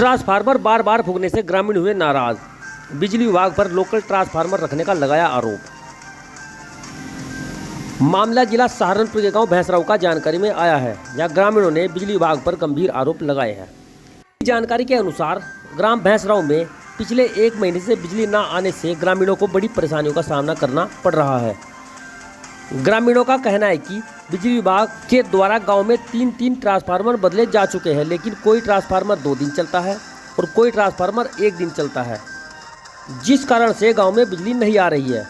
Transformer बार बार फूकने से ग्रामीण हुए नाराज। बिजली विभाग पर लोकल ट्रांसफार्मर रखने का लगाया आरोप। मामला जिला सहारनपुर के गांव भैंसराव का जानकारी में आया है। यहाँ ग्रामीणों ने बिजली विभाग पर गंभीर आरोप लगाए हैं। जानकारी के अनुसार ग्राम भैंसराव में पिछले 1 महीने से बिजली न आने से ग्रामीणों को बड़ी परेशानियों का सामना करना पड़ रहा है। ग्रामीणों का कहना है कि बिजली विभाग के द्वारा गांव में 3 ट्रांसफार्मर बदले जा चुके हैं, लेकिन कोई ट्रांसफार्मर 2 दिन चलता है और कोई ट्रांसफार्मर 1 दिन चलता है, जिस कारण से गांव में बिजली नहीं आ रही है।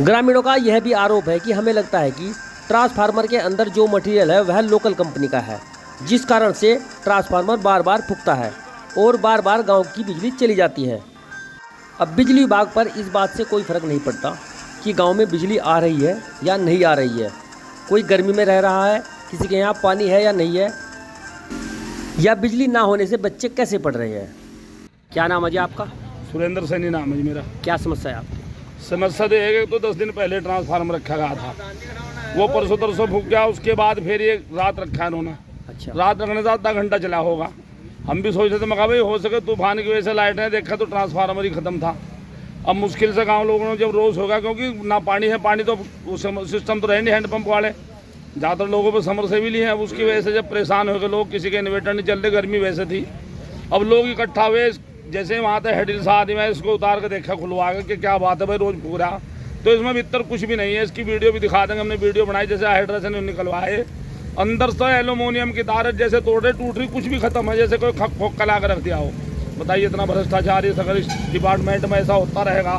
ग्रामीणों का यह भी आरोप है कि हमें लगता है कि ट्रांसफार्मर के अंदर जो मटेरियल है वह लोकल कंपनी का है, जिस कारण से ट्रांसफार्मर बार बार फूकता है और बार बार गांव की बिजली चली जाती है। अब बिजली विभाग पर इस बात से कोई फर्क नहीं पड़ता कि गांव में बिजली आ रही है या नहीं आ रही है। कोई गर्मी में रह रहा है, किसी के यहाँ पानी है या नहीं है, या बिजली ना होने से बच्चे कैसे पढ़ रहे हैं। क्या नाम है जी आपका? सुरेंद्र सैनी नाम है जी मेरा। क्या समस्या है आपकी? समस्या तो है कि 10 दिन पहले ट्रांसफार्मर रखा गया था, वो परसों तरसों फूक गया। उसके बाद फिर ये रात रखा इन्होंने। अच्छा, रात रखने से आधा घंटा चला होगा। हम भी सोच रहे थे, मगा भाई हो सके तूफान की वजह से लाइट नहीं देखा तो ट्रांसफार्मर ही खत्म था। अब मुश्किल से गांव लोगों ने जब रोज होगा, क्योंकि ना पानी है, पानी तो सिस्टम तो रहे नहीं हैंडपंप वाले, ज़्यादातर लोगों पर समरसेबिल ही है। उसकी वजह से जब परेशान हो गए लोग, किसी के इन्वर्टर नहीं चल रहे, गर्मी वैसे थी। अब लोग इकट्ठा हुए, जैसे वहाँ से हेडिल से आदमी मैं इसको उतार के देखा, खुलवा के कि क्या बात है भाई, रोज फूक रहा। तो इसमें भीतर कुछ भी नहीं है। इसकी वीडियो भी दिखा देंगे, हमने वीडियो बनाई, जैसे हाइड्रोजन निकलवाए, अंदर से एल्यूमिनियम की तार जैसे तोड़ रहे, टूट रही, कुछ भी खत्म है, जैसे कोई खक फोक कला कर रख दिया हो। बताइए, इतना भ्रष्टाचार अगर इस डिपार्टमेंट में ऐसा होता रहेगा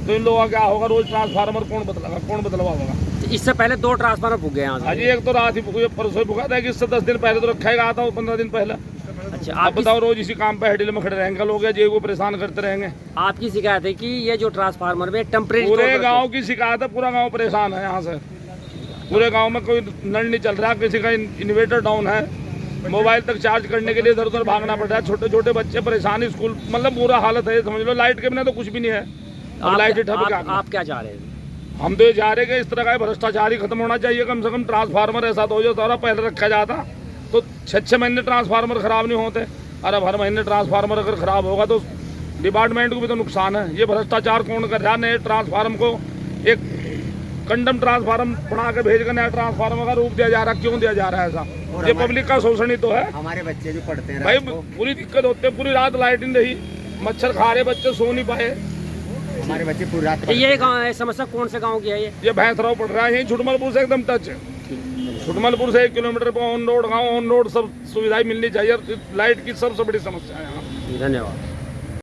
तो इन लोगों का क्या होगा? रोज ट्रांसफार्मर कौन बदलवाएगा? इससे पहले 2 ट्रांसफार्मर फूक गए यहाँ। जी, एक तो रात ही फूके, परसों फूका था कि इससे 10 दिन पहले तो रखा ही गया था, 15 दिन पहले। अच्छा, आप बताओ, रोज इसी काम पे हेडिल में खड़े रहेंगे लोग, या जे को परेशान करते रहेंगे। आपकी शिकायत है कि ये जो ट्रांसफार्मर में टेम्परेरी, पूरे गांव की शिकायत है, पूरा गांव परेशान है। यहाँ से पूरे गांव में कोई नल नहीं चल रहा, किसी का इन्वर्टर डाउन है, मोबाइल तक चार्ज करने के लिए इधर उधर भागना पड़ रहा है। छोटे छोटे बच्चे परेशान, स्कूल मतलब बुरा हालत है, समझ लो। लाइट के बिना तो कुछ भी नहीं है। लाइट आप क्या चाह रहे हैं? हम तो ये चाह रहे हैं कि इस तरह का भ्रष्टाचार ही खत्म होना चाहिए। कम से कम ट्रांसफार्मर ऐसा तो हो जाता, पहले रखा जाता तो 6 महीने ट्रांसफार्मर खराब नहीं होते। और अब हर महीने ट्रांसफार्मर अगर खराब होगा तो डिपार्टमेंट को भी तो नुकसान है। ये भ्रष्टाचार कौन कर रहा है? नए ट्रांसफार्मर को एक कंडम ट्रांसफार्मर बना के भेज कर नया ट्रांसफार्मर का रूप दिया जा रहा है। क्यों दिया जा रहा है ऐसा? ये पब्लिक का शोषण ही तो है। हमारे बच्चे भी पढ़ते हैं भाई, पूरी दिक्कत होती है, पूरी रात लाइट नहीं रही, मच्छर खा रहे, बच्चे सो नहीं पाए। हमारे बच्चे पूरी रात। ये समस्या कौन से गाँव की है? ये भैंसराव पड़ रहा है, यही छुटमलपुर से एकदम टच है। छुटमलपुर से 1 किलोमीटर पर ऑन रोड गाँव, ऑन रोड सब सुविधाएं मिलनी चाहिए। लाइट की सबसे बड़ी समस्या है यहाँ। धन्यवाद।